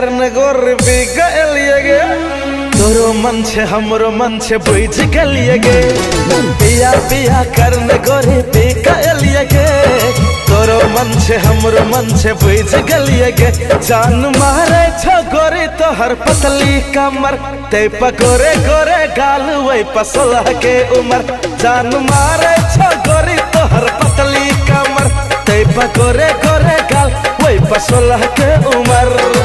करने गोर बिगलिए गे तोरो मन छे हमरो मन छे बुझ गलिए गे पिया पिया करने गोरे बिगलिए गे तोरो मन छे हमरो मन छे बुझ गलिए गे जान मारे छो गोरी तोहर पतली कमर ते पकोरे गोरे गाल वही पसोलह के उमर जान मारे छो गोरी तोहर पतली कमर ते पकोरे गोरे गाल वही पसोलह के उमर।